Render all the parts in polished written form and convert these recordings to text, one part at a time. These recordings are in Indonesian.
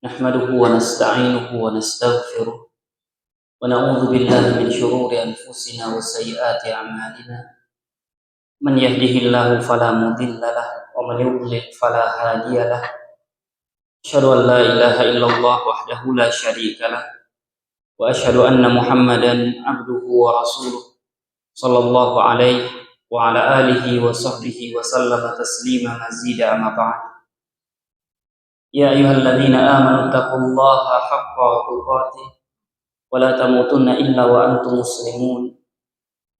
نحمده ونستعينه ونستغفره ونعوذ بالله من شرور أنفسنا وسيئات أعمالنا من يهده الله فلا مضل له ومن يضلل فلا هادي له أشهد أن لا إله إلا الله وحده لا شريك له وأشهد أن محمدا عبده ورسوله صلى الله عليه وعلى آله وصحبه وسلم تسليما مزيدا أما بعد يا أيها الذين آمنوا اتقوا الله حق تقاته ولا تموتن إلا وأنتم مسلمون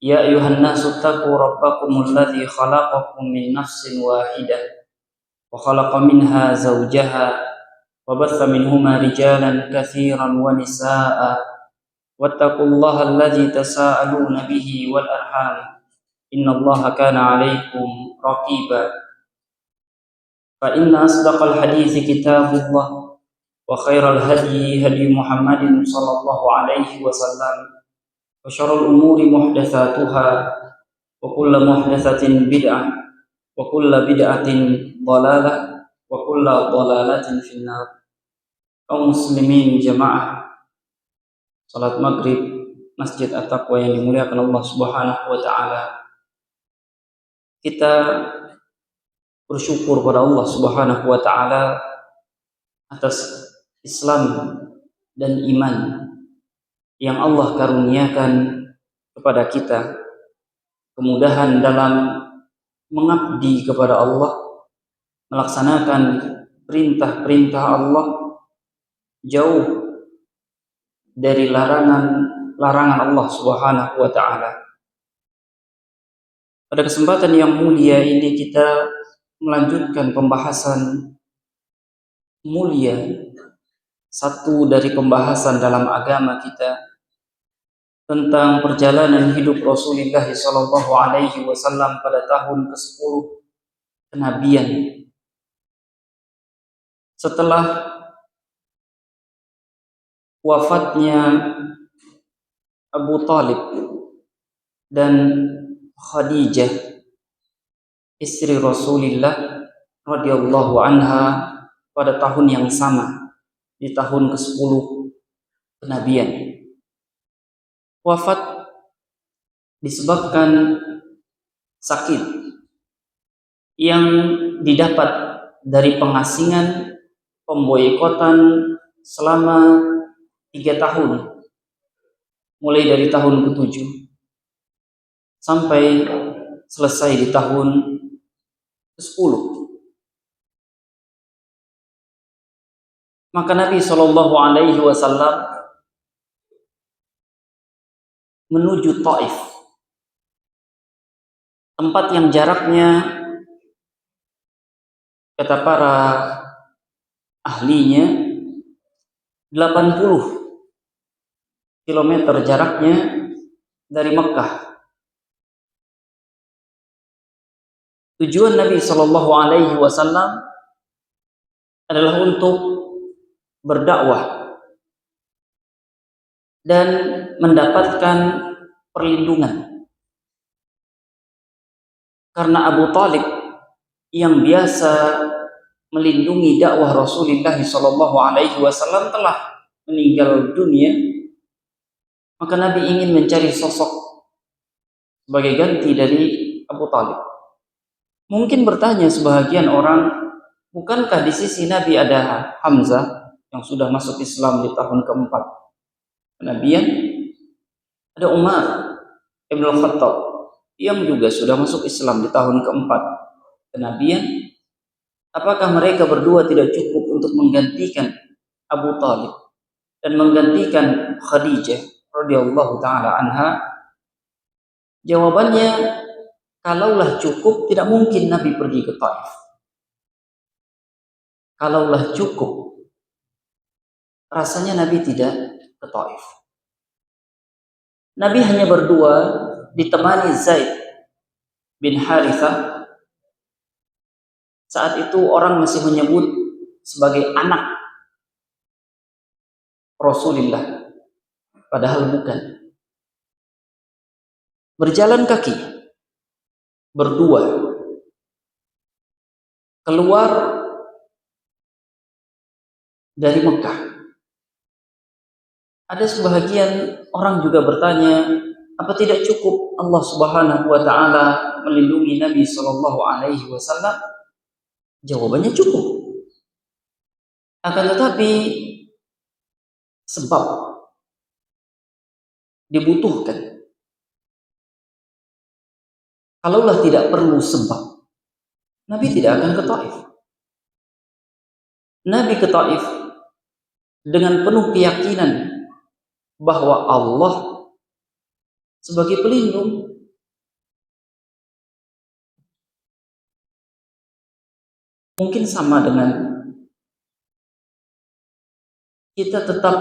يا أيها الناس اتقوا ربكم الذي خلقكم من نفس واحدة وخلق منها زوجها وبث منهما رجالا كثيرا ونساء واتقوا الله الذي تساءلون به والأرحام إن الله كان عليكم رقيبا فإن أصدق الحديث كتاب الله وخير الهدي هدي محمد صلى الله عليه وسلم وشر الأمور محدثاتها وكل محدثة بدعة وكل بدعة ضلالة وكل ضلالة في النار. Kaum muslimin jamaah salat maghrib Masjid At-Taqwa yang dimuliakan Allah Subhanahu wa taala. Kita bersyukur pada Allah Subhanahu wa taala atas Islam dan iman yang Allah karuniakan kepada kita, kemudahan dalam mengabdi kepada Allah, melaksanakan perintah-perintah Allah, jauh dari larangan Allah Subhanahu wa taala. Pada kesempatan yang mulia ini kita melanjutkan pembahasan mulia, satu dari pembahasan dalam agama kita tentang perjalanan hidup Rasulullah sallallahu alaihi wasallam pada tahun ke-10 kenabian. Setelah wafatnya Abu Talib dan Khadijah istri Rasulullah radhiyallahu anha pada tahun yang sama, di tahun ke-10 kenabian. Wafat disebabkan sakit yang didapat dari pengasingan, pemboikotan selama 3 tahun, mulai dari tahun ke-7 sampai selesai di tahun ke-10. Maka Nabi Shallallahu Alaihi Wasallam menuju Taif, tempat yang jaraknya, kata para ahlinya, 80 km jaraknya dari Mekah. Tujuan Nabi Shallallahu Alaihi Wasallam adalah untuk berdakwah dan mendapatkan perlindungan, karena Abu Talib yang biasa melindungi dakwah Rasulullah sallallahu alaihi wasallam telah meninggal dunia. Maka Nabi ingin mencari sosok sebagai ganti dari Abu Talib. Mungkin bertanya sebahagian orang, bukankah di sisi Nabi ada Hamzah yang sudah masuk Islam di tahun ke-4 kenabian? Ada Umar Ibn Khattab yang juga sudah masuk Islam di tahun ke-4 kenabian. Apakah mereka berdua tidak cukup untuk menggantikan Abu Talib dan menggantikan Khadijah radhiyallahu taala anha? Jawabannya, kalaulah cukup, tidak mungkin Nabi pergi ke Taif. Kalaulah cukup, rasanya Nabi tidak ke Taif. Nabi hanya berdua, ditemani Zaid bin Harithah. Saat itu orang masih menyebut sebagai anak Rasulullah, padahal bukan. Berjalan kaki berdua keluar dari Mekah. Ada sebahagian orang juga bertanya, apa tidak cukup Allah Subhanahu wa taala melindungi Nabi sallallahu alaihi wasallam? Jawabannya cukup. Akan tetapi sebab dibutuhkan. Kalaulah tidak perlu sebab, Nabi tidak akan ke Taif. Nabi ke Taif dengan penuh keyakinan bahwa Allah sebagai pelindung. Mungkin sama dengan kita tetap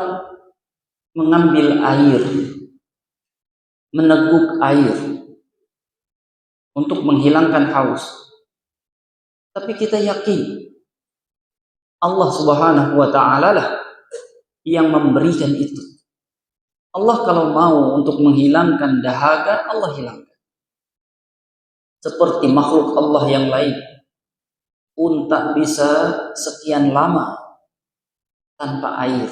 mengambil air, meneguk air untuk menghilangkan haus. Tapi kita yakin Allah Subhanahu wa taala lah yang memberikan itu. Allah kalau mau untuk menghilangkan dahaga, Allah hilangkan. Seperti makhluk Allah yang lain pun tak bisa sekian lama tanpa air.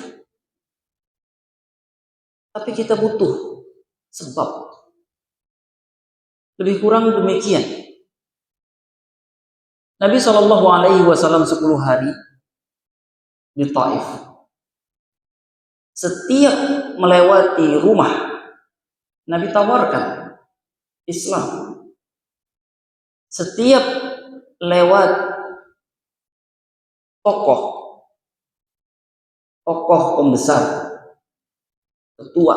Tapi kita butuh sebab. Lebih kurang demikian. Nabi Shallallahu Alaihi Wasallam 10 hari di Taif. Setiap melewati rumah, Nabi tawarkan Islam. Setiap lewat tokoh pembesar, ketua,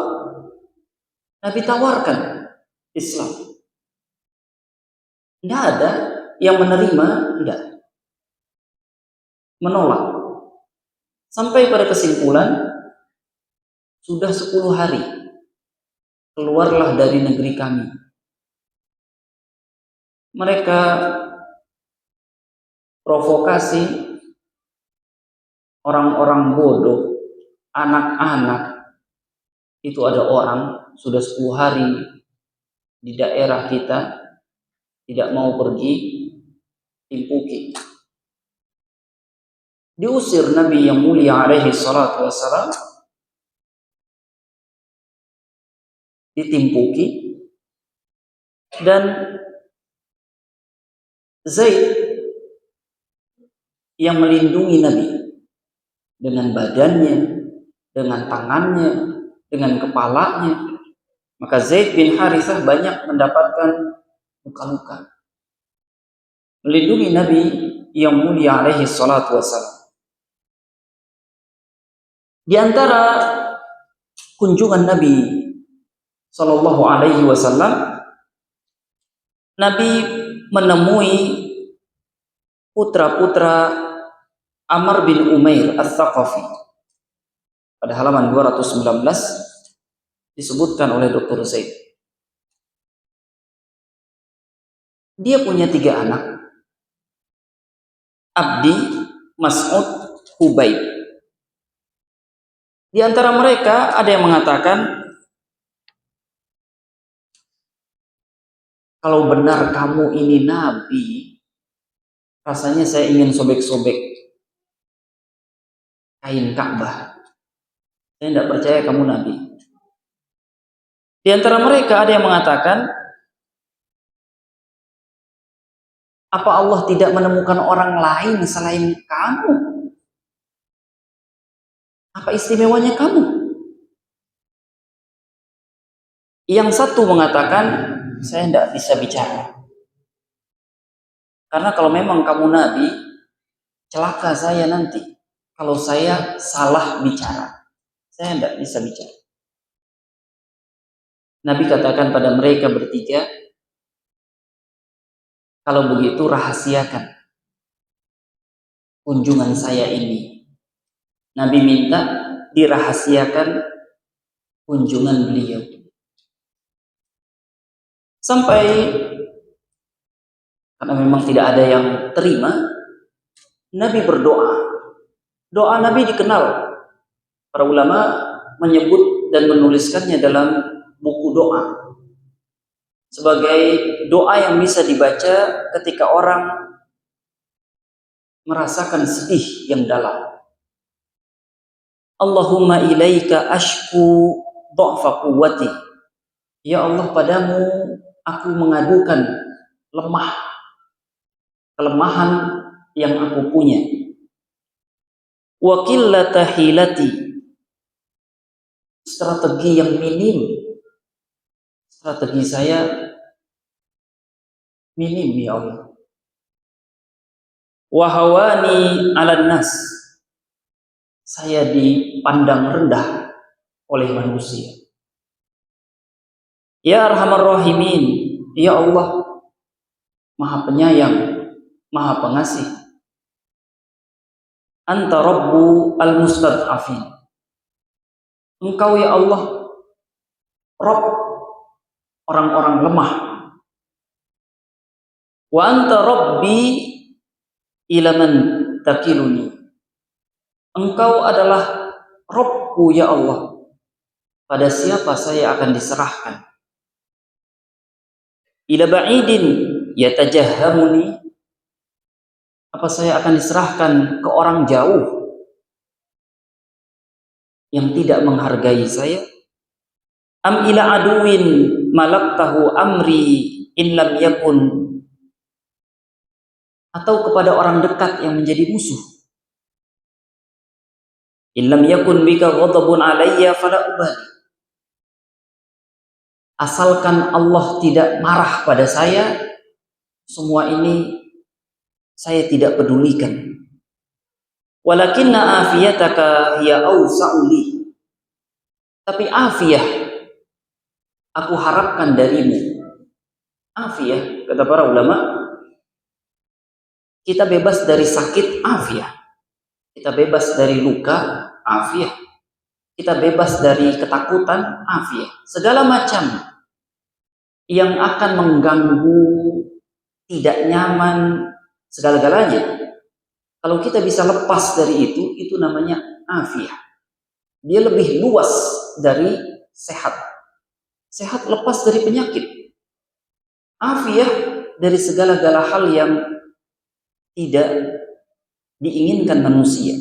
Nabi tawarkan Islam. Tidak ada yang menerima, tidak. Menolak. Sampai pada kesimpulan, sudah 10 hari, keluarlah dari negeri kami. Mereka provokasi orang-orang bodoh, anak-anak. Itu ada orang sudah 10 hari di daerah kita, tidak mau pergi, timpuki. Diusir Nabi yang mulia alaihi salatu wassalam, ditimpuki, dan Zaid yang melindungi Nabi dengan badannya, dengan tangannya, dengan kepalanya. Maka Zaid bin Harithah banyak mendapatkan luka-luka. Melindungi Nabi yang mulia alaihi salatu wassalam. Di antara kunjungan Nabi sallallahu alaihi wasallam, Nabi menemui putra-putra Amr bin Umair Al-Thaqafi. Pada halaman 219 disebutkan oleh Dr. Zaid. Dia punya 3 anak. Abdi, Mas'ud, Hubayb. Di antara mereka ada yang mengatakan, kalau benar kamu ini Nabi, rasanya saya ingin sobek-sobek kain Ka'bah. Saya tidak percaya kamu Nabi. Di antara mereka ada yang mengatakan, apa Allah tidak menemukan orang lain selain kamu? Apa istimewanya kamu? Yang satu mengatakan, saya tidak bisa bicara. Karena kalau memang kamu Nabi, celaka saya nanti. Kalau saya salah bicara, saya tidak bisa bicara. Nabi katakan pada mereka bertiga, kalau begitu rahasiakan kunjungan saya ini. Nabi minta dirahasiakan kunjungan beliau. Sampai, karena memang tidak ada yang terima, Nabi berdoa. Doa Nabi dikenal. Para ulama menyebut dan menuliskannya dalam buku doa. Sebagai doa yang bisa dibaca ketika orang merasakan sedih yang dalam. Allahumma ilaika ashku dha'fa quwwati. Ya Allah, padamu aku mengadukan kelemahan yang aku punya. Wa qillata hilati, strategi yang minim. Strategi saya minim ya Allah. Wa hawani 'alan nas, saya dipandang rendah oleh manusia. Ya Arhamar Rahimin, ya Allah Maha Penyayang, Maha Pengasih. Anta Rabbu al-mustad'afin, Engkau ya Allah Rabb orang-orang lemah. Wa anta Rabbi ila man takiluni, Engkau adalah Rabbku ya Allah, pada siapa saya akan diserahkan. Ila ba'idin yatajahhamuni, apa saya akan diserahkan ke orang jauh yang tidak menghargai saya? Am ila aduwin malaktahu amri in lam yakun, atau kepada orang dekat yang menjadi musuh. In lam yakun bika ghadabun alayya fala ubali, asalkan Allah tidak marah pada saya, semua ini saya tidak pedulikan. Walakinna afiyataka hiya awsa'u li, tapi afiyah aku harapkan darimu. Afiyah, kata para ulama, kita bebas dari sakit, afiyah. Kita bebas dari luka, afiyah. Kita bebas dari ketakutan, afiyah. Segala macam yang akan mengganggu, tidak nyaman, segala-galanya, kalau kita bisa lepas dari itu namanya afiyah. Dia lebih luas dari sehat. Sehat lepas dari penyakit. Afiyah dari segala-gala hal yang tidak diinginkan manusia.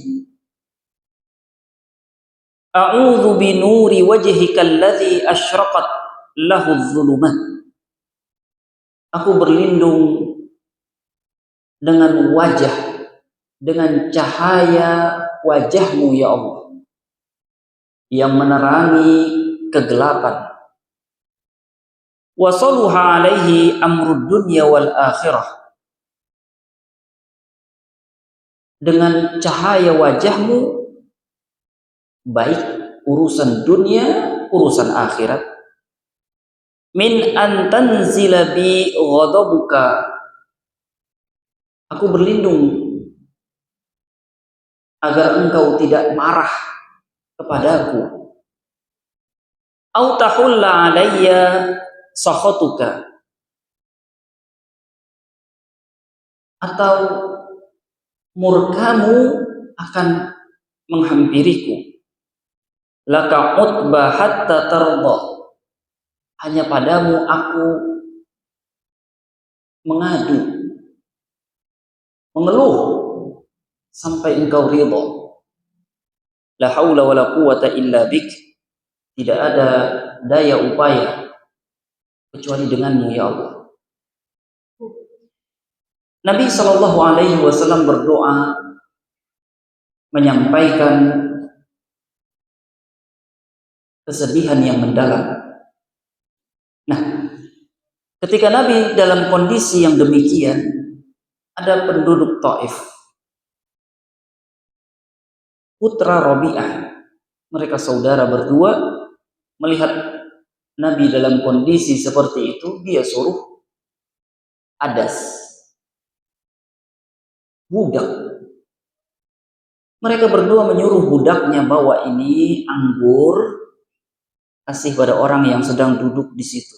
A'udzu bi nuri wajhika alladzi asyraqat lahu adh-dhulumat, aku berlindung dengan wajah, dengan cahaya wajahmu ya Allah, yang menerangi kegelapan. Wa saluha alaihi amrud dunya wal akhirah, dengan cahaya wajahmu baik urusan dunia, urusan akhirat. Min an tanzila bi ghadabuka, aku berlindung agar engkau tidak marah kepadaku. Au tahulla alayya sakhatuka, atau murkamu akan menghampiriku. Laka utba hatta tarda, hanya padamu aku mengadu, mengeluh sampai engkau ridha. La haula wala quwata illa bik, tidak ada daya upaya kecuali denganmu ya Allah. Nabi Shallallahu Alaihi Wasallam berdoa menyampaikan kesedihan yang mendalam. Nah, ketika Nabi dalam kondisi yang demikian, ada penduduk Taif, putra Rabi'ah, mereka saudara berdua, melihat Nabi dalam kondisi seperti itu, dia suruh adas, budak. Mereka berdua menyuruh budaknya, bawa ini anggur, kasih pada orang yang sedang duduk di situ.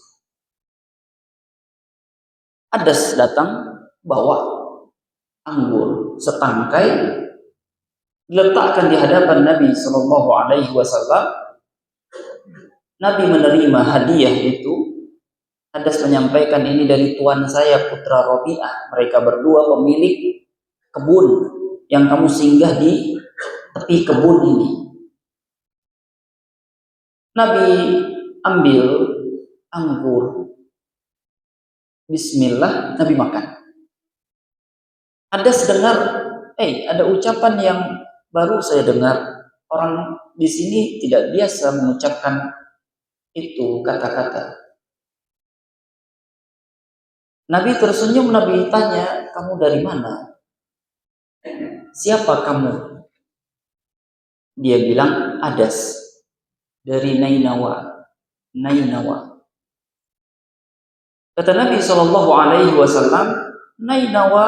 Adas datang bawa anggur setangkai, diletakkan di hadapan Nabi Shallallahu Alaihi Wasallam. Nabi menerima hadiah itu. Adas menyampaikan, ini dari tuan saya, putra Rabi'ah. Mereka berdua pemilik kebun yang kamu singgah di tepi kebun ini. Nabi ambil anggur, bismillah, Nabi makan. Ada dengar, ada ucapan yang baru saya dengar. Orang di sini tidak biasa mengucapkan itu kata-kata. Nabi tersenyum, Nabi tanya, kamu dari mana? Siapa kamu? Dia bilang, Adas, dari Nainawa. Kata Nabi SAW, Nainawa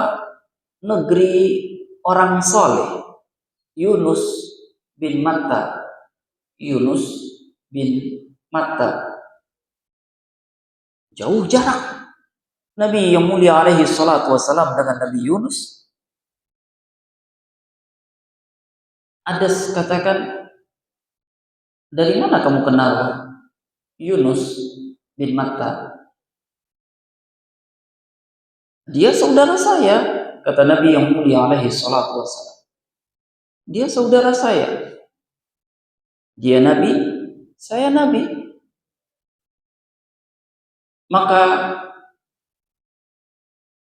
negeri orang soleh, Yunus bin Matta. Jauh jarak Nabi yang mulia alaihi salatu wassalam dengan Nabi Yunus. Adas katakan, dari mana kamu kenal Yunus bin Matta? Dia saudara saya, kata Nabi yang mulia alaihi salatu wassalam. Dia saudara saya. Dia Nabi, saya Nabi. Maka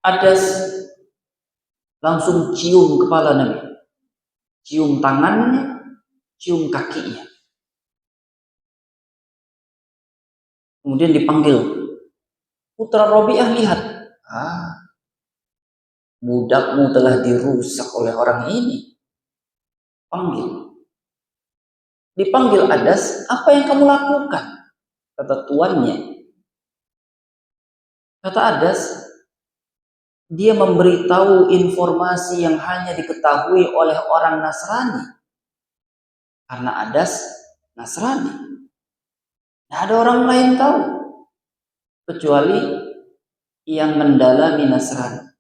Adas langsung cium kepala Nabi, cium tangannya, cium kakinya. Kemudian dipanggil, putra Rabi'ah, lihat. Budakmu telah dirusak oleh orang ini. Dipanggil Adas, apa yang kamu lakukan? Kata tuannya. Kata Adas, dia memberitahu informasi yang hanya diketahui oleh orang Nasrani. Karena Adas Nasrani. Tidak ada orang lain tahu. Kecuali yang mendalami Nasrani.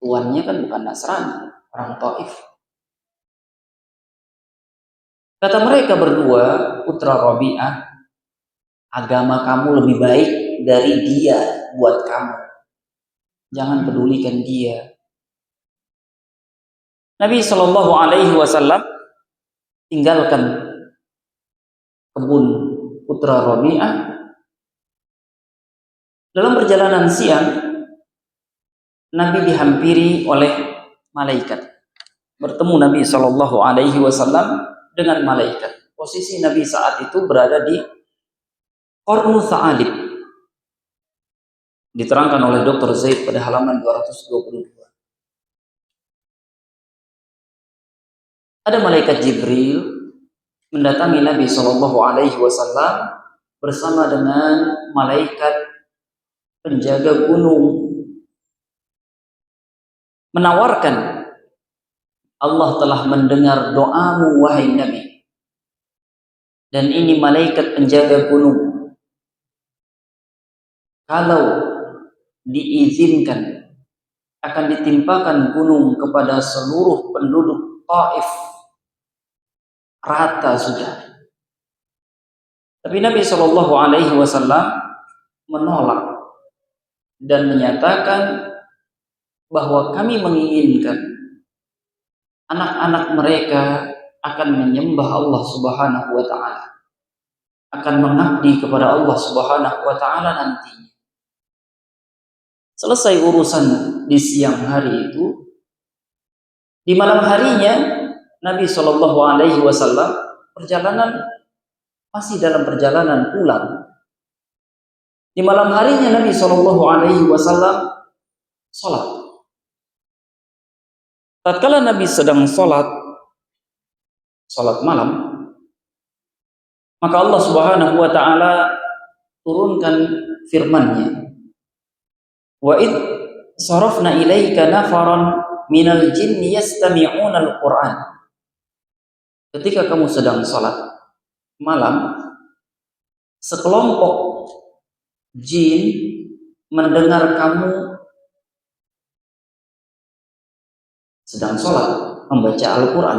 Tuannya kan bukan Nasrani, orang Taif. Kata mereka berdua, putra Rabi'ah, agama kamu lebih baik dari dia buat kamu. Jangan pedulikan dia. Nabi SAW tinggalkan kebun putra Rabi'ah. Dalam perjalanan siang, Nabi dihampiri oleh malaikat. Bertemu Nabi SAW dengan malaikat. Posisi Nabi saat itu berada di Qarnu Tha'alib. Diterangkan oleh Dr. Zaid pada halaman 222. Ada malaikat Jibril mendatangi Nabi SAW bersama dengan malaikat penjaga gunung, menawarkan, Allah telah mendengar doamu wahai Nabi, dan ini malaikat penjaga gunung. Kalau diizinkan, akan ditimpakan gunung kepada seluruh penduduk Taif, rata sudah. Tapi Nabi SAW menolak dan menyatakan bahwa kami menginginkan anak-anak mereka akan menyembah Allah Subhanahu wa Ta'ala, akan mengabdi kepada Allah Subhanahu wa Ta'ala nantinya. Selesai urusan di siang hari itu, di malam harinya Nabi SAW masih dalam perjalanan pulang. Di malam harinya Nabi SAW sholat. Tatkala Nabi sedang sholat malam, maka Allah Subhanahu wa Ta'ala turunkan firman-Nya. Wa id sarafna ilaika nafaran minal jinni yastami'una al-Qur'an. Ketika kamu sedang sholat malam, sekelompok jin mendengar kamu sedang sholat membaca Al-Quran.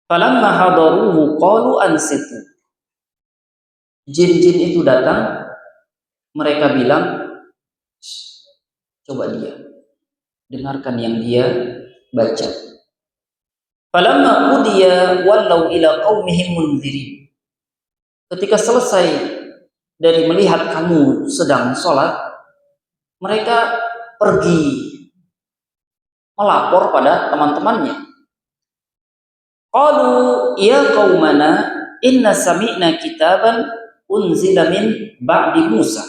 Falamma hadaruhu qalu ansitu. Jin-jin itu datang, mereka bilang, coba dia dengarkan yang dia baca. Falamma qudiya wallaw ila qaumihim mundzirin. Ketika selesai dari melihat kamu sedang sholat, mereka pergi melapor pada teman-temannya. Qalu ya qaumana inna sami'na kitaban unzila min ba'di Musa.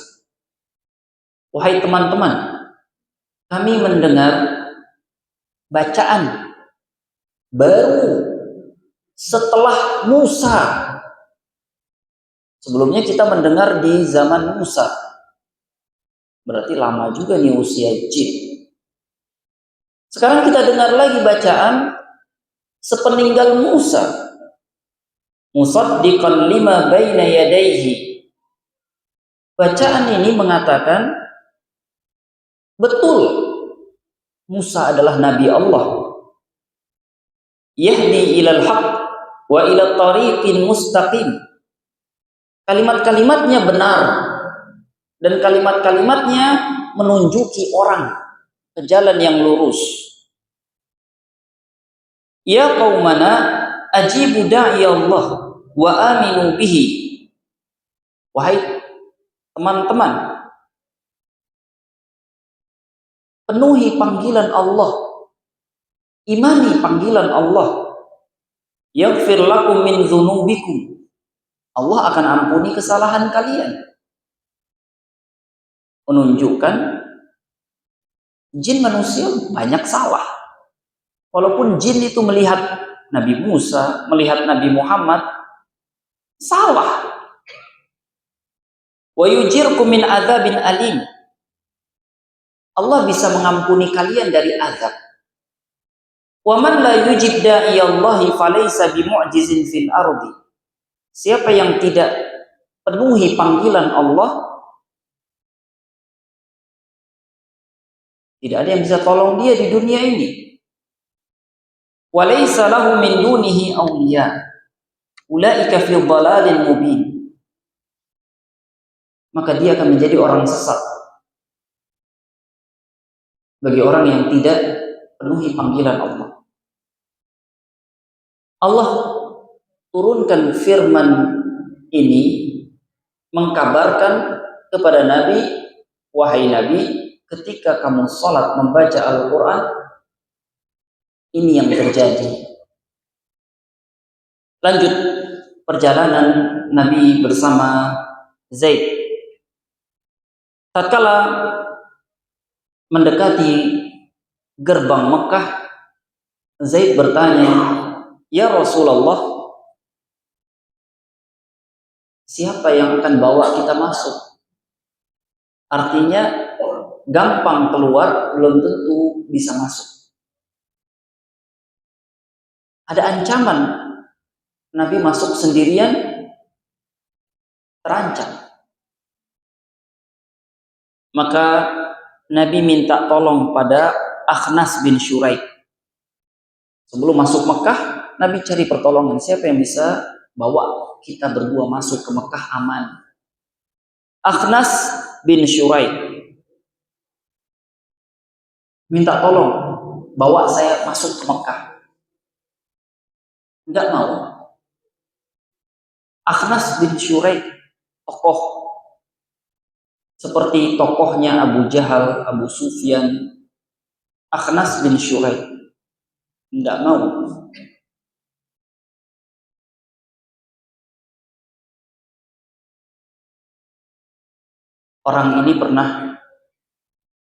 Wahai teman-teman, kami mendengar bacaan baru setelah Musa. Sebelumnya kita mendengar di zaman Musa. Berarti lama juga nih usia jin. Sekarang kita dengar lagi bacaan sepeninggal Musa. Musaddiqan lima baina yadayhi. Bacaan ini mengatakan betul Musa adalah nabi Allah. Yahdi ilal haq wa ila tariqin mustaqim. Kalimat-kalimatnya benar dan kalimat-kalimatnya menunjuki orang ke jalan yang lurus. Ya qaumana ajibu da'i Allah wa aminu bihi. Wahai teman-teman, penuhi panggilan Allah, imani panggilan Allah. Yaghfir lakum min dzunubikum. Allah akan ampuni kesalahan kalian. Menunjukkan jin manusia banyak salah. Walaupun jin itu melihat Nabi Musa, melihat Nabi Muhammad, salah. Wa yujirkum min adzabin alim. Allah bisa mengampuni kalian dari azab. Wa man la yujib da'i Allah falaysa bimu'jizin fil ardi. Siapa yang tidak penuhi panggilan Allah, tidak ada yang bisa tolong dia di dunia ini. Walaysa lahu min dunihi awliya. Ulaika fi dhalalin mubin. Maka dia akan menjadi orang sesat bagi orang yang tidak penuhi panggilan Allah. Allah turunkan firman ini mengkabarkan kepada Nabi, wahai Nabi, ketika kamu sholat membaca Al-Quran, ini yang terjadi. Lanjut perjalanan Nabi bersama Zaid. Tatkala mendekati gerbang Mekah, Zaid bertanya, ya Rasulullah, siapa yang akan bawa kita masuk? Artinya gampang keluar, belum tentu bisa masuk. Ada ancaman Nabi masuk sendirian, terancam. Maka Nabi minta tolong pada Akhnas bin Syuraik. Sebelum masuk Mekah, Nabi cari pertolongan, siapa yang bisa bawa kita berdua masuk ke Mekah aman. Akhnas bin Syuraik minta tolong, bawa saya masuk ke Mekah. Enggak mau. Akhnas bin Syuraik, tokoh seperti tokohnya Abu Jahal, Abu Sufyan. Akhnas bin Syuraik enggak mau. Orang ini pernah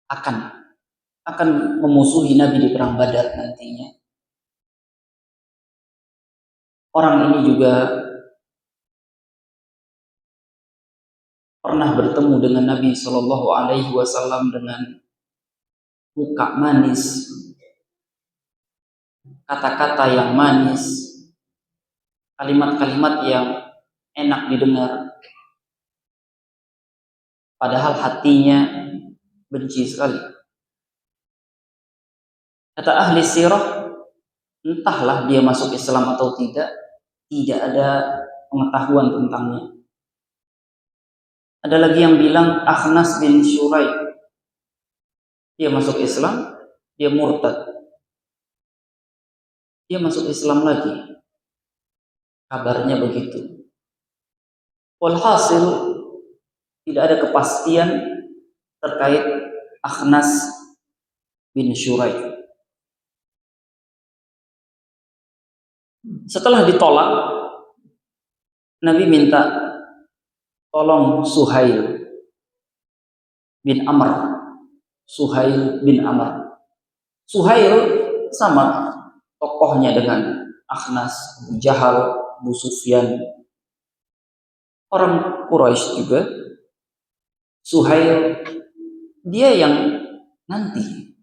akan memusuhi Nabi di perang Badar nantinya. Orang ini juga pernah bertemu dengan Nabi Shallallahu Alaihi Wasallam dengan muka manis, kata-kata yang manis, kalimat-kalimat yang enak didengar. Padahal hatinya benci sekali. Kata ahli sirah, entahlah dia masuk Islam atau tidak ada pengetahuan tentangnya. Ada lagi yang bilang Akhnas bin Syuraik, dia masuk Islam, dia murtad. dia masuk Islam lagi. Kabarnya begitu. Walhasil tidak ada kepastian terkait Akhnas bin Syuraik. Setelah ditolak, Nabi minta tolong Suhail bin Amr. Suhail bin Amr. Suhail sama tokohnya dengan Akhnas, Abu Jahal, Abu Sufyan, orang Quraisy juga. Suhail dia yang nanti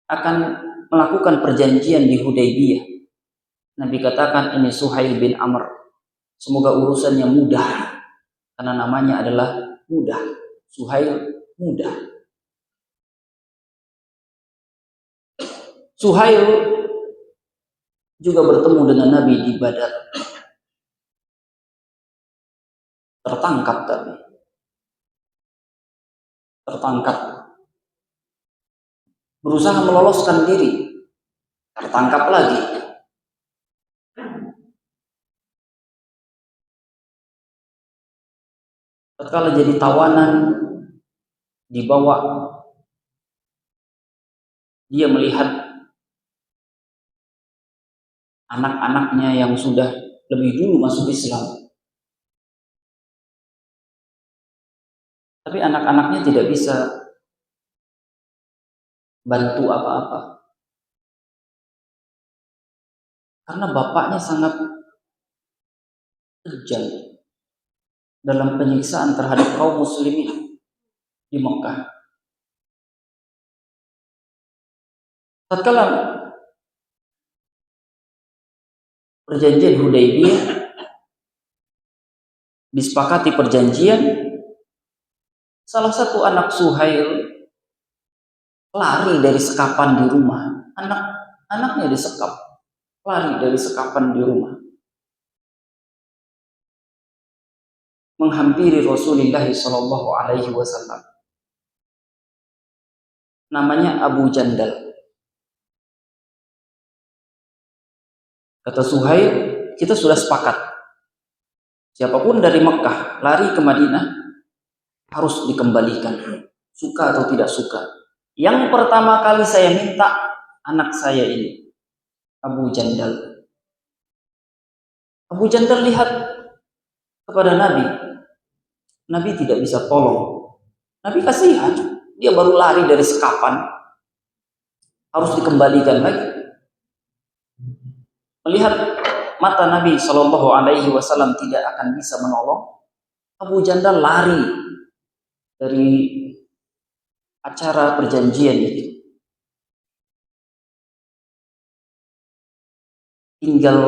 akan melakukan perjanjian di Hudaybiyah. Nabi katakan, ini Suhail bin Amr, semoga urusannya mudah, karena namanya adalah mudah. Suhail mudah. Suhail juga bertemu dengan Nabi di Badar. Tertangkap tapi. Tertangkap. Berusaha meloloskan diri. Tertangkap lagi. Tatkala jadi tawanan, dibawa, dia melihat anak-anaknya yang sudah lebih dulu masuk Islam. Tapi anak-anaknya tidak bisa bantu apa-apa. Karena bapaknya sangat kejam dalam penyiksaan terhadap kaum muslimin di Mekah. Tatkala perjanjian Hudaybiyah, disepakati perjanjian, salah satu anak Suhail lari dari sekapan di rumah. Anaknya disekap, lari dari sekapan di rumah, menghampiri Rasulullah Shallallahu Alaihi Wasallam. Namanya Abu Jandal. Kata Suhail, kita sudah sepakat, siapapun dari Mekah lari ke Madinah harus dikembalikan, suka atau tidak suka. Yang pertama kali saya minta anak saya ini, Abu Jandal. Abu Jandal lihat kepada Nabi. Nabi tidak bisa tolong. Nabi kasihan, dia baru lari dari sekapan, harus dikembalikan lagi. Melihat mata Nabi Shallallahu Alaihi Wasallam tidak akan bisa menolong, Abu Jandal lari dari acara perjanjian itu, tinggal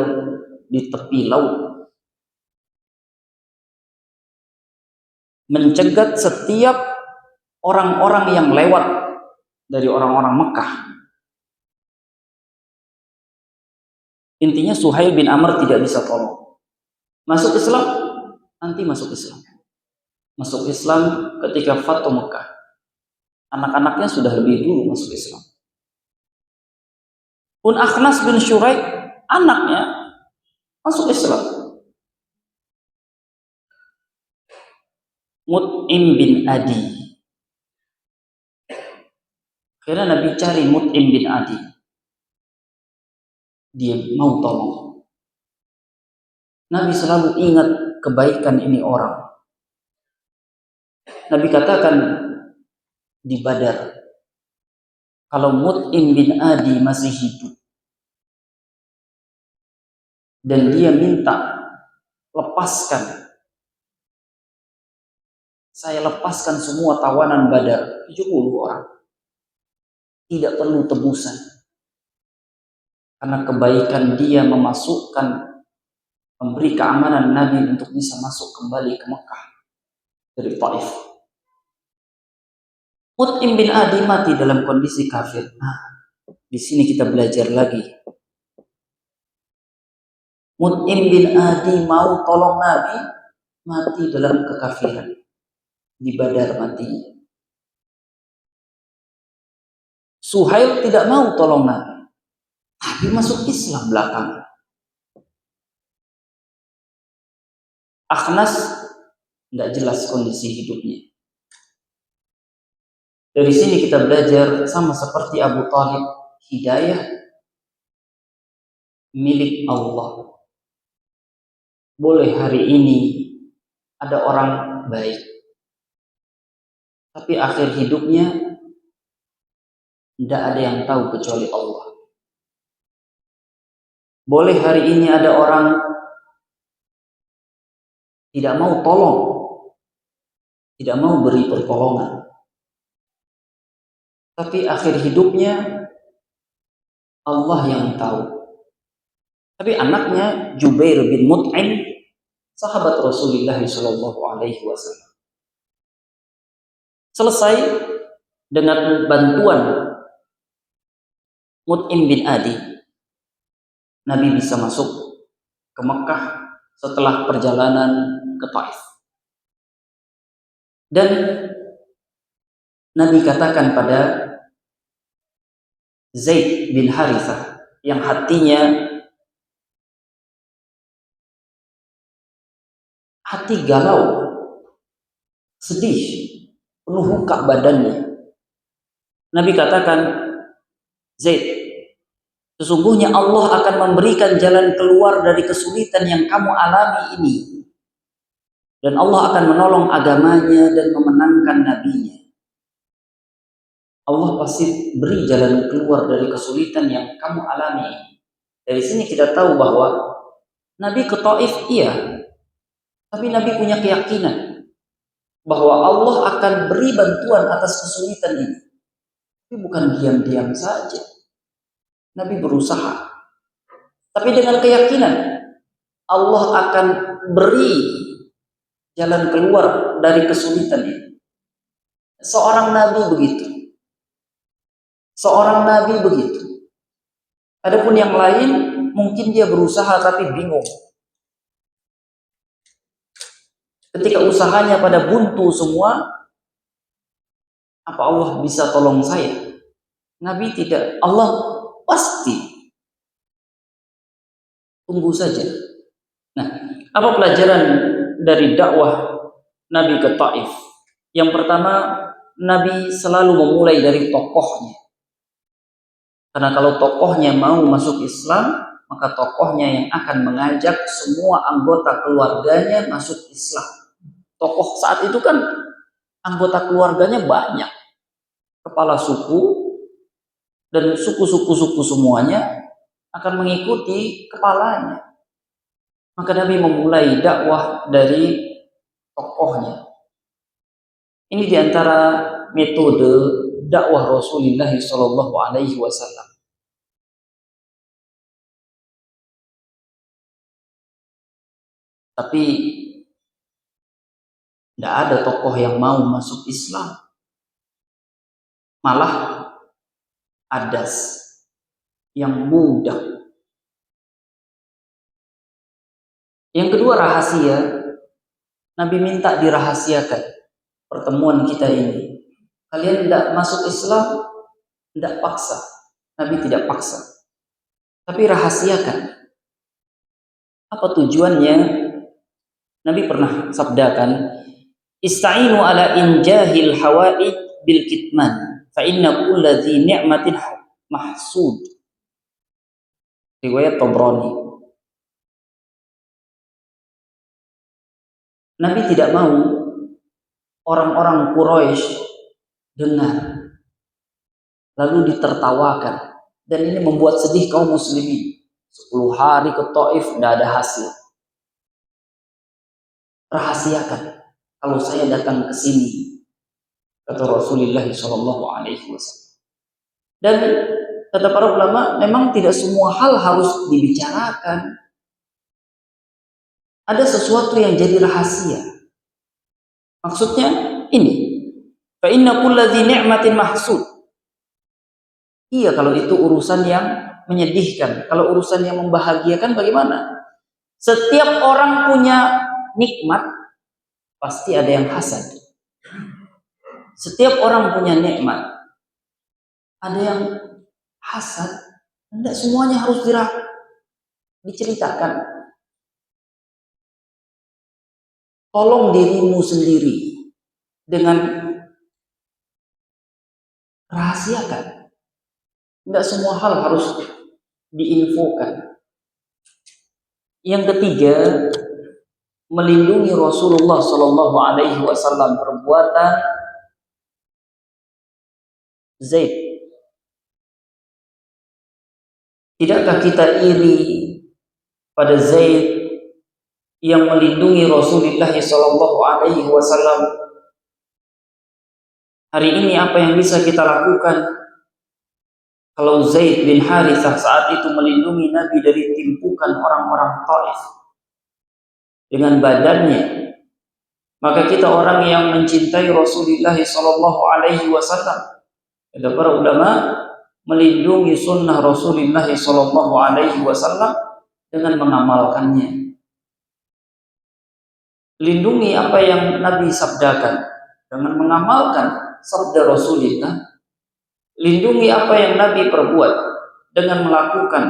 di tepi laut, mencegat setiap orang-orang yang lewat dari orang-orang Mekah. Intinya Suhail bin Amr tidak bisa tolong. Masuk Islam, nanti masuk Islam. Masuk Islam ketika Fathu Mekah. Anak-anaknya sudah lebih dulu masuk Islam. Pun Akhnas bin Syuraik, anaknya masuk Islam. Mut'im bin Adi. Akhirnya Nabi cari Mut'im bin Adi. Dia mau tolong. Nabi selalu ingat kebaikan ini orang. Nabi katakan di Badar, kalau Mut'im bin Adi masih hidup dan dia minta lepaskan, saya lepaskan semua tawanan Badar, 70 orang. Tidak perlu tebusan. Karena kebaikan dia memberi keamanan Nabi untuk bisa masuk kembali ke Mekah dari Taif. Mut'im bin Adi mati dalam kondisi kafir. Nah, di sini kita belajar lagi. Mut'im bin Adi mau tolong Nabi, mati dalam kekafiran. Di Badar mati. Suhail tidak mau tolong Nabi, Tapi masuk Islam belakang. Akhnas tidak jelas kondisi hidupnya. Dari sini kita belajar sama seperti Abu Talib, hidayah milik Allah. Boleh hari ini ada orang baik, tapi akhir hidupnya tidak ada yang tahu kecuali Allah. Boleh hari ini ada orang tidak mau tolong, tidak mau beri pertolongan, tapi akhir hidupnya Allah yang tahu. Tapi anaknya Jubair bin Mut'im, sahabat Rasulullah SAW, selesai dengan bantuan Mut'im bin Adi, Nabi bisa masuk ke Mekah setelah perjalanan ke Taif. Dan Nabi katakan pada Zaid bin Harithah yang hati galau, sedih, penuh luka badannya. Nabi katakan, Zaid, sesungguhnya Allah akan memberikan jalan keluar dari kesulitan yang kamu alami ini. Dan Allah akan menolong agamanya dan memenangkan nabinya. Allah pasti beri jalan keluar dari kesulitan yang kamu alami. Dari sini kita tahu bahwa Nabi ke Taif iya, tapi Nabi punya keyakinan bahwa Allah akan beri bantuan atas kesulitan ini. Tapi bukan diam-diam saja. Nabi berusaha. Tapi dengan keyakinan Allah akan beri jalan keluar dari kesulitan ini. Seorang Nabi begitu. Adapun yang lain mungkin dia berusaha tapi bingung. Ketika usahanya pada buntu semua, apa Allah bisa tolong saya? Nabi tidak. Allah pasti. Tunggu saja. Nah, apa pelajaran dari dakwah Nabi ke Taif? Yang pertama, Nabi selalu memulai dari tokohnya. Karena kalau tokohnya mau masuk Islam, maka tokohnya yang akan mengajak semua anggota keluarganya masuk Islam. Tokoh saat itu kan anggota keluarganya banyak, kepala suku dan suku-suku semuanya akan mengikuti kepalanya. Maka Nabi memulai dakwah dari tokohnya. Ini diantara metode dakwah Rasulullah SAW. Tapi tidak ada tokoh yang mau masuk Islam. Malah adas yang mudah. Yang kedua, rahasia. Nabi minta dirahasiakan pertemuan kita ini. Kalian tidak masuk Islam, tidak paksa. Nabi tidak paksa. Tapi rahasiakan. Apa tujuannya? Nabi pernah sabdakan, Ista'inu ala injahil hawaid bil kitman, fa inna kulla dhi ni'matin mahsud. Riwayat Tabrani. Nabi tidak mau orang-orang Quraisy dengar lalu ditertawakan, dan ini membuat sedih kaum muslimin. 10 hari ke Taif tidak ada hasil. Rahasiakan. Kalau saya datang ke sini, kata Rasulullah SAW. Dan kata para ulama, memang tidak semua hal harus dibicarakan. Ada sesuatu yang jadi rahasia. Maksudnya ini, fa inna kulla dhi ni'matin mahsud. Iya, kalau itu urusan yang menyedihkan. Kalau urusan yang membahagiakan bagaimana? Setiap orang punya nikmat, pasti ada yang hasad. Setiap orang punya nikmat, ada yang hasad. Tidak semuanya harus diceritakan. Tolong dirimu sendiri dengan rahasiakan. Tidak semua hal harus diinfokan. Yang ketiga, melindungi Rasulullah Shallallahu Alaihi Wasallam perbuatan Zaid. Tidakkah kita iri pada Zaid yang melindungi Rasulullah Shallallahu Alaihi Wasallam? Hari ini apa yang bisa kita lakukan kalau Zaid bin Harithah saat itu melindungi Nabi dari timpukan orang-orang Taif dengan badannya? Maka kita orang yang mencintai Rasulullah Shallallahu Alaihi Wasallam, ada para ulama, melindungi sunnah Rasulullah Shallallahu Alaihi Wasallam dengan mengamalkannya. Lindungi apa yang Nabi sabdakan dengan mengamalkan sabda Rasulullah. Lindungi apa yang Nabi perbuat dengan melakukan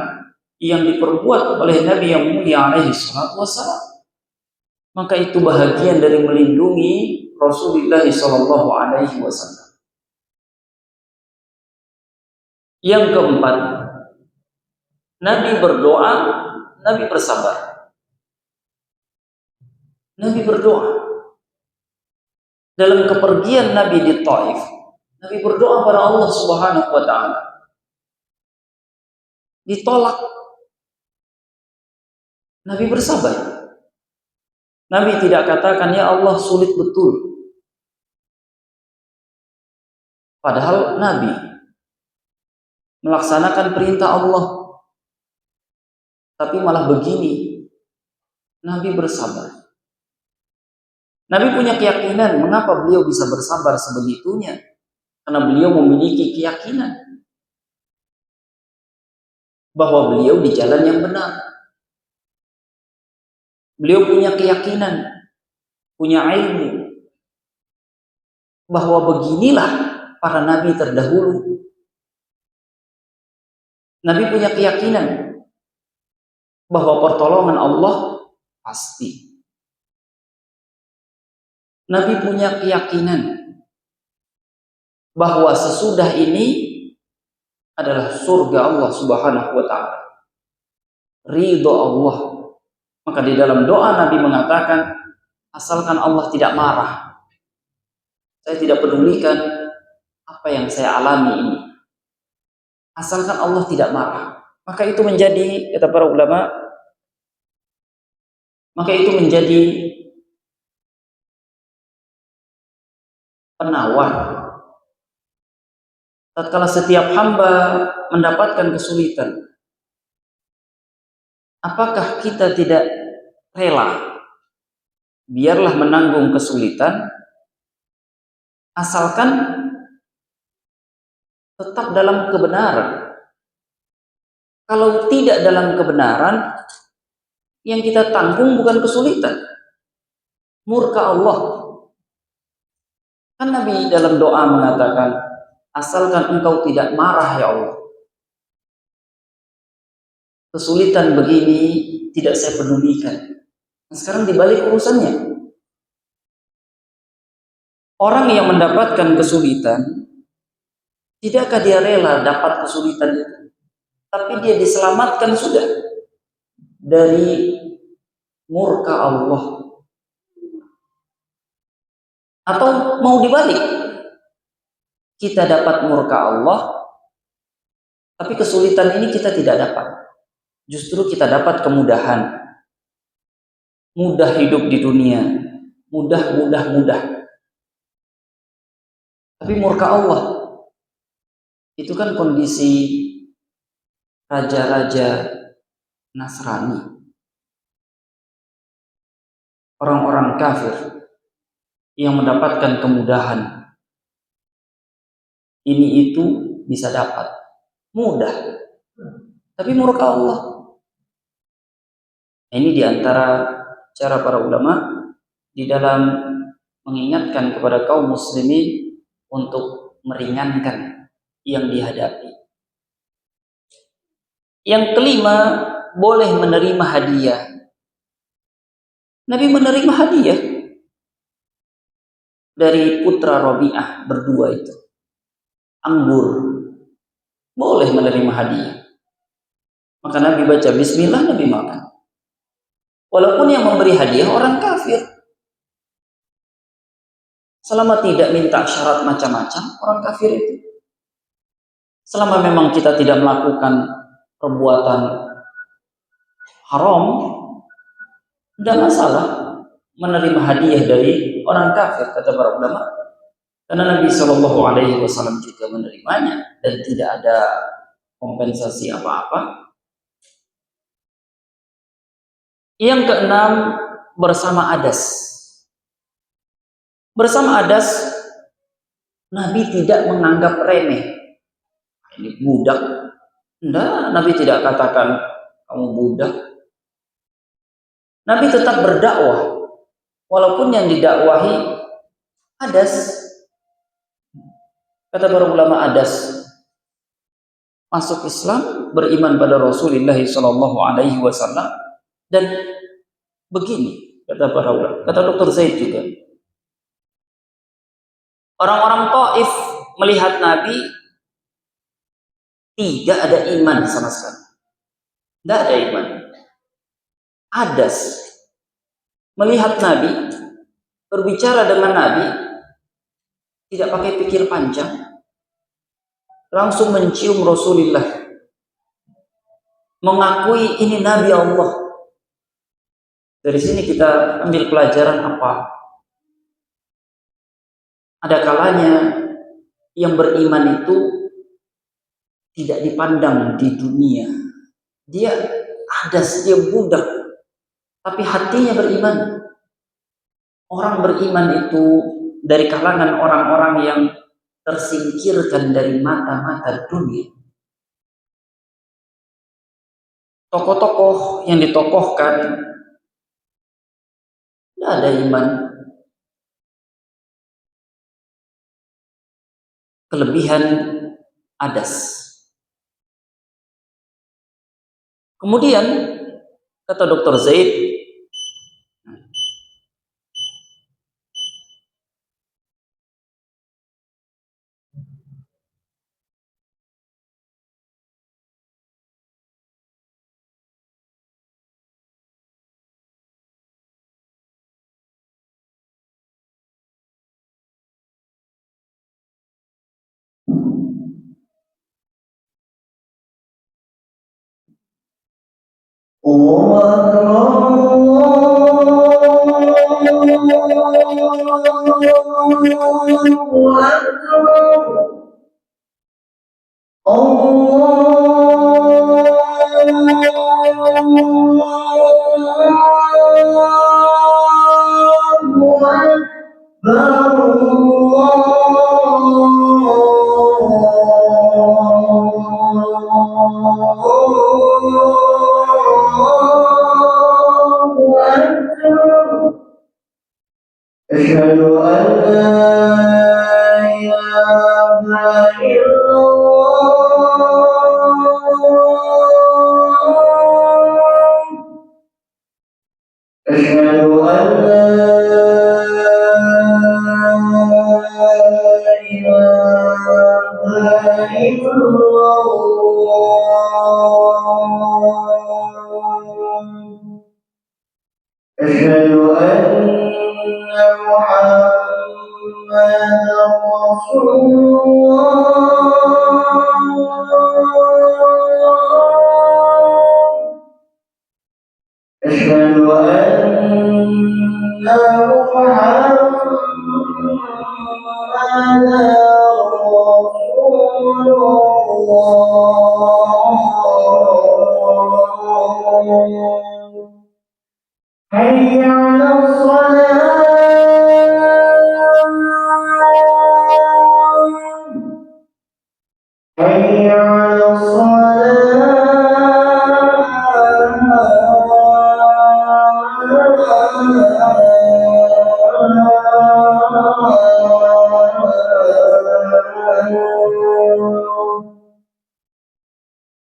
yang diperbuat oleh Nabi yang mulia alaihi salatu wassalam. Maka itu bahagian dari melindungi Rasulullah Shallallahu Alaihi Wasallam. Yang keempat, Nabi berdoa, Nabi bersabar. Nabi berdoa. Dalam kepergian Nabi di Taif, Nabi berdoa pada Allah Subhanahu wa taala. Ditolak. Nabi bersabar. Nabi tidak katakan, ya Allah sulit betul. Padahal Nabi melaksanakan perintah Allah, tapi malah begini. Nabi bersabar. Nabi punya keyakinan. Mengapa beliau bisa bersabar sebegitunya? Karena beliau memiliki keyakinan bahwa beliau di jalan yang benar. Beliau punya keyakinan, punya ilmu bahwa beginilah para nabi terdahulu. Nabi punya keyakinan bahwa pertolongan Allah pasti. Nabi punya keyakinan bahwa sesudah ini adalah surga Allah Subhanahu wa taala, ridho Allah. Maka di dalam doa Nabi mengatakan, asalkan Allah tidak marah, saya tidak pedulikan apa yang saya alami ini. Asalkan Allah tidak marah. Maka itu menjadi, kata para ulama, maka itu menjadi penawar. Tatkala setiap hamba mendapatkan kesulitan, apakah kita tidak rela? Biarlah menanggung kesulitan, asalkan tetap dalam kebenaran. Kalau tidak dalam kebenaran, yang kita tanggung bukan kesulitan, murka Allah. Kan Nabi dalam doa mengatakan, asalkan engkau tidak marah ya Allah. Kesulitan begini tidak saya pedulikan. Nah, sekarang dibalik urusannya. Orang yang mendapatkan kesulitan, tidakkah dia rela dapat kesulitan itu? Tapi dia diselamatkan sudah dari murka Allah. Atau mau dibalik, kita dapat murka Allah, tapi kesulitan ini kita tidak dapat. Justru kita dapat kemudahan. Mudah hidup di dunia, mudah. Tapi murka Allah, itu kan kondisi raja-raja Nasrani, orang-orang kafir yang mendapatkan kemudahan. Ini itu bisa dapat mudah, tapi murka Allah. Ini diantara cara para ulama di dalam mengingatkan kepada kaum muslimin untuk meringankan yang dihadapi. Yang kelima, boleh menerima hadiah. Nabi menerima hadiah dari putra Rabi'ah berdua itu. Anggur. Boleh menerima hadiah. Maka Nabi baca bismillah, Nabi makan. Walaupun yang memberi hadiah orang kafir. Selama tidak minta syarat macam-macam, orang kafir itu. Selama memang kita tidak melakukan perbuatan haram, tidak masalah menerima hadiah dari orang kafir, kata para ulama. Karena Nabi Shallallahu Alaihi Wasallam juga menerimanya dan tidak ada kompensasi apa-apa. Yang keenam, bersama adas. Bersama adas, Nabi tidak menganggap remeh. Ini budak. Enggak, Nabi tidak katakan kamu budak. Nabi tetap berdakwah. Walaupun yang didakwahi adas. Kata para ulama, adas masuk Islam, beriman pada Rasulullah Shallallahu Alaihi Wasallam, dan begini kata para ulama, kata Dr. Zaid juga, orang-orang Taif melihat Nabi tidak ada iman sama sekali, tidak ada iman. Adas melihat Nabi, berbicara dengan Nabi, tidak pakai pikir panjang, langsung mencium Rasulullah, mengakui ini Nabi Allah. Dari sini kita ambil pelajaran apa? Ada kalanya yang beriman itu tidak dipandang di dunia. Dia adas, dia budak, tapi hatinya beriman. Orang beriman itu dari kalangan orang-orang yang tersingkirkan dari mata-mata dunia. Tokoh-tokoh yang ditokohkan tidak ada iman. Kelebihan adas. Kemudian kata Dr. Zaid,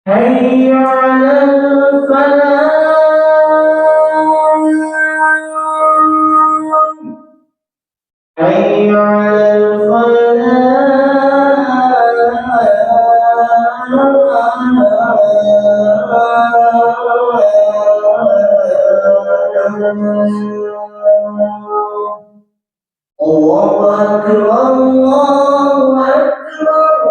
Hayya Allahu Akbar, Allahu Akbar,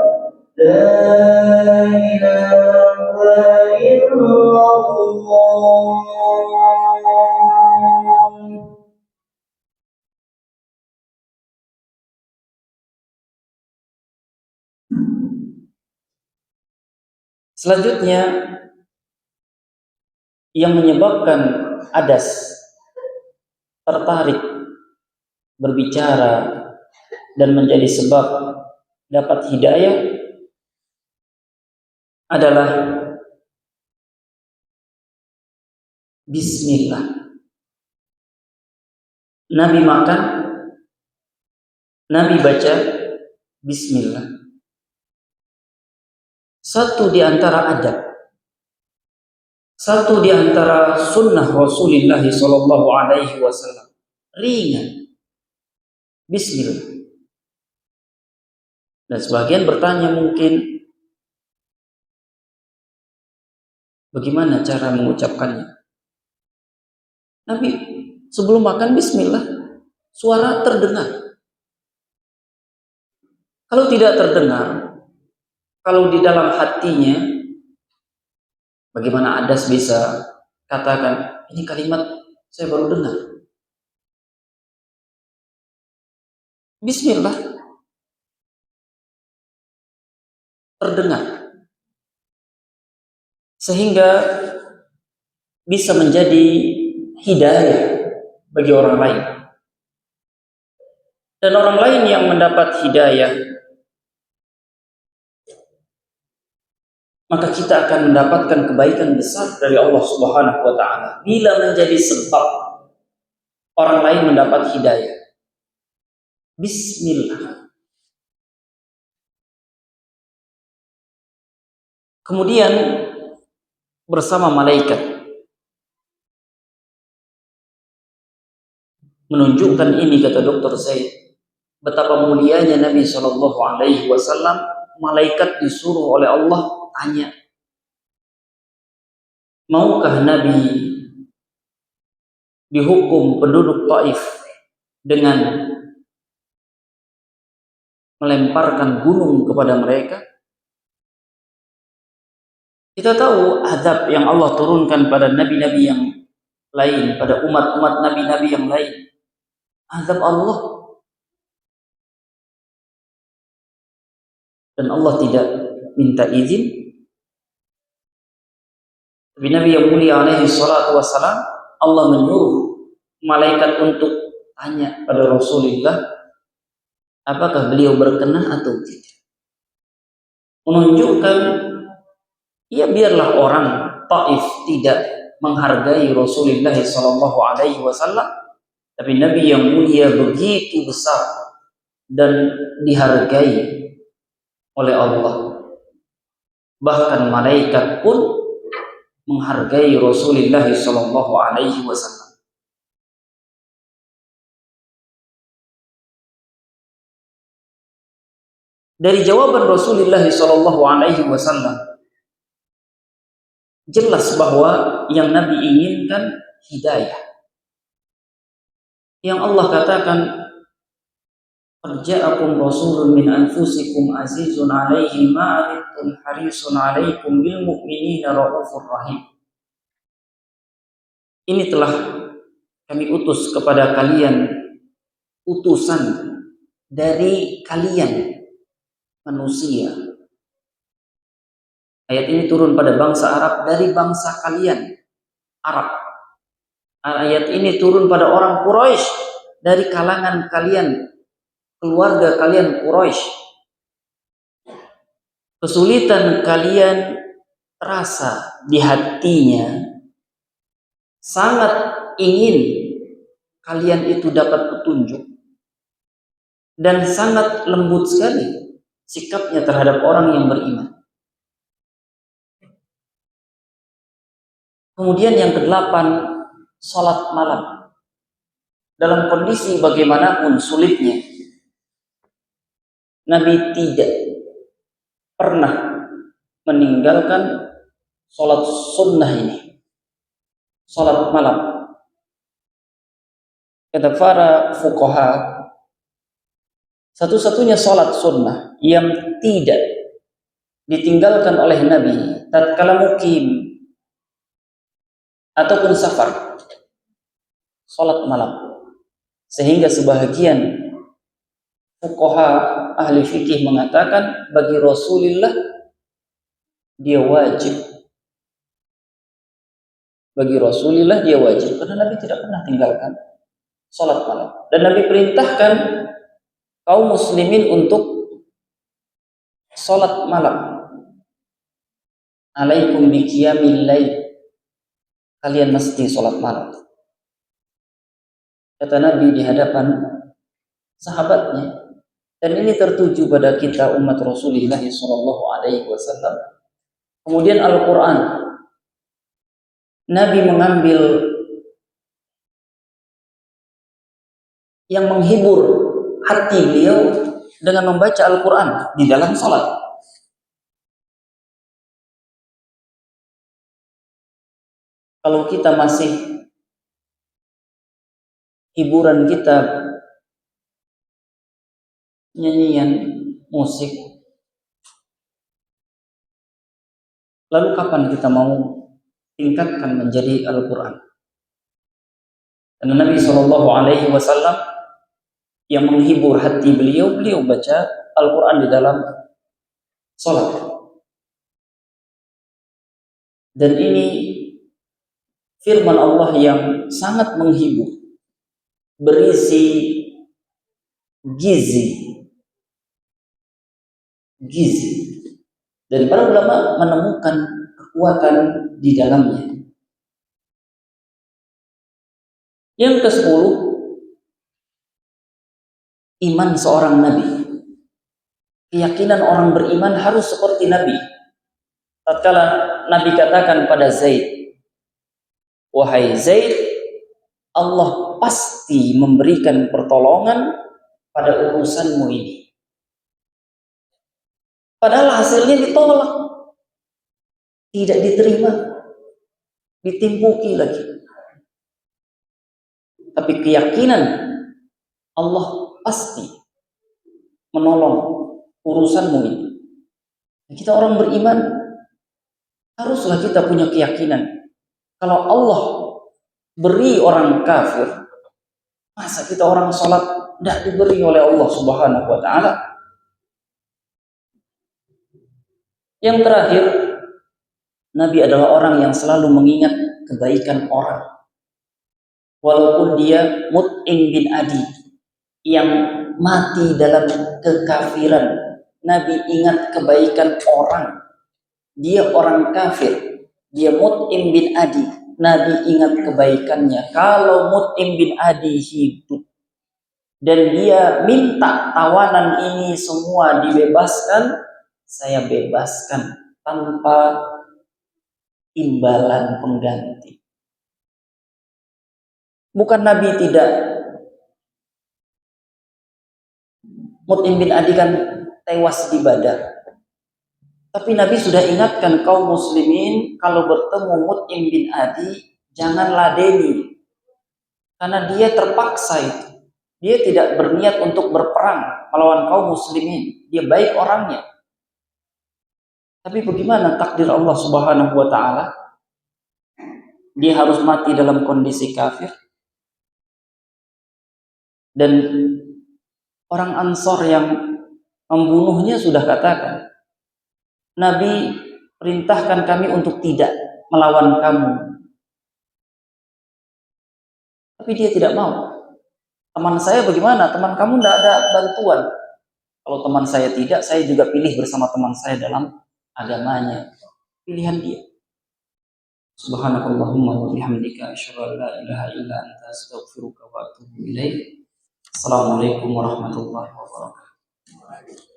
la ilaha illallah. Selanjutnya yang menyebabkan adas tertarik berbicara dan menjadi sebab dapat hidayah adalah bismillah. Nabi makan, Nabi baca bismillah. Satu di antara adab, satu di antara sunnah Rasulullah sallallahu alaihi wasallam, ringan, bismillah. Dan sebagian bertanya mungkin, bagaimana cara mengucapkannya? Nabi sebelum makan bismillah, suara terdengar. Kalau tidak terdengar, kalau di dalam hatinya, bagaimana adas bisa katakan, ini kalimat saya baru dengar. Bismillah terdengar, sehingga bisa menjadi hidayah bagi orang lain. Dan orang lain yang mendapat hidayah, maka kita akan mendapatkan kebaikan besar dari Allah Subhanahu wa taala bila menjadi sebab orang lain mendapat hidayah. Bismillah. Kemudian bersama malaikat menunjukkan ini, kata Dr. Zaid, betapa mulianya Nabi Shallallahu Alaihi Wasallam. Malaikat disuruh oleh Allah tanya, maukah Nabi dihukum penduduk Taif dengan melemparkan gunung kepada mereka? Kita tahu azab yang Allah turunkan pada nabi-nabi yang lain, pada umat-umat nabi-nabi yang lain. Azab Allah. Dan Allah tidak minta izin. Tapi Nabi yang mulia alaihi salatu wassalam, Allah menyuruh malaikat untuk tanya pada Rasulullah, apakah beliau berkenan atau tidak. Menunjukkan, ya biarlah orang Taif tidak menghargai Rasulullah sallallahu alaihi wasallam, tapi Nabi yang mulia begitu besar dan dihargai oleh Allah. Bahkan malaikat pun menghargai Rasulullah sallallahu alaihi wasallam. Dari jawaban Rasulullah sallallahu alaihi wasallam jelas bahwa yang Nabi inginkan hidayah. Yang Allah katakan, "Ja'akum rasulun min anfusikum azizun 'alaihi ma 'anittum harisun 'alaikum bil mu'minina raufur rahim." Ini telah kami utus kepada kalian utusan dari kalian manusia. Ayat ini turun pada bangsa Arab dari bangsa kalian Arab. Ayat ini turun pada orang Quraisy dari kalangan kalian, keluarga kalian Quraisy. Kesulitan kalian terasa di hatinya, sangat ingin kalian itu dapat petunjuk, dan sangat lembut sekali sikapnya terhadap orang yang beriman. Kemudian yang kedelapan, salat malam. Dalam kondisi bagaimanapun sulitnya, Nabi tidak pernah meninggalkan salat sunnah ini, salat malam. Kata para fuqaha, satu-satunya sholat sunnah yang tidak ditinggalkan oleh Nabi tatkala mukim ataupun safar, sholat malam. Sehingga sebahagian fuqaha ahli fikih mengatakan bagi Rasulullah dia wajib. Bagi Rasulullah dia wajib karena Nabi tidak pernah tinggalkan sholat malam. Dan Nabi perintahkan kaum muslimin untuk sholat malam. Alaikum biqiyamil lail. Kalian mesti sholat malam. Kata Nabi di hadapan sahabatnya. Dan ini tertuju pada kita umat Rasulullah sallallahu alaihi wasallam. Kemudian Al-Quran. Nabi mengambil yang menghibur hati beliau dengan membaca Al-Quran di dalam salat. Kalau kita masih hiburan kita nyanyian, musik, lalu kapan kita mau tingkatkan menjadi Al-Quran? Karena Nabi Shallallahu Alaihi Wasallam yang menghibur hati beliau baca Al-Quran di dalam salat. Dan ini firman Allah yang sangat menghibur, berisi gizi. Dan para ulama menemukan kekuatan di dalamnya. Yang ke-10, iman seorang nabi. Keyakinan orang beriman harus seperti Nabi. Tatkala Nabi katakan pada Zaid, wahai Zaid, Allah pasti memberikan pertolongan pada urusanmu ini. Padahal hasilnya ditolak, tidak diterima, ditimpuki lagi. Tapi keyakinan Allah pasti menolong urusanmu ini. Kita orang beriman, haruslah kita punya keyakinan. Kalau Allah beri orang kafir, masa kita orang sholat tidak diberi oleh Allah Subhanahu wa Ta'ala? Yang terakhir, Nabi adalah orang yang selalu mengingat kebaikan orang. Walaupun dia Mut'im bin Adi yang mati dalam kekafiran, Nabi ingat kebaikan orang. Dia orang kafir, dia Mut'im bin Adi, Nabi ingat kebaikannya. Kalau Mut'im bin Adi hidup dan dia minta tawanan ini semua dibebaskan, saya bebaskan tanpa imbalan pengganti. Bukan Nabi tidak, Mut'im bin Adi kan tewas di Badar. Tapi Nabi sudah ingatkan kaum muslimin, kalau bertemu Mut'im bin Adi, jangan ladeni. Karena dia terpaksa itu. Dia tidak berniat untuk berperang melawan kaum muslimin. Dia baik orangnya. Tapi bagaimana takdir Allah Subhanahu wa Ta'ala? Dia harus mati dalam kondisi kafir. Dan orang Ansor yang membunuhnya sudah katakan, Nabi perintahkan kami untuk tidak melawan kamu. Tapi dia tidak mau. Teman saya bagaimana? Teman kamu tidak ada bantuan. Kalau teman saya tidak, saya juga pilih bersama teman saya dalam agamanya. Pilihan dia. Subhanakallahumma wa bihamdika asyhadu an la ilaha illa anta astaghfiruka wa atubu ilaik. Assalamualaikum warahmatullahi wabarakatuh.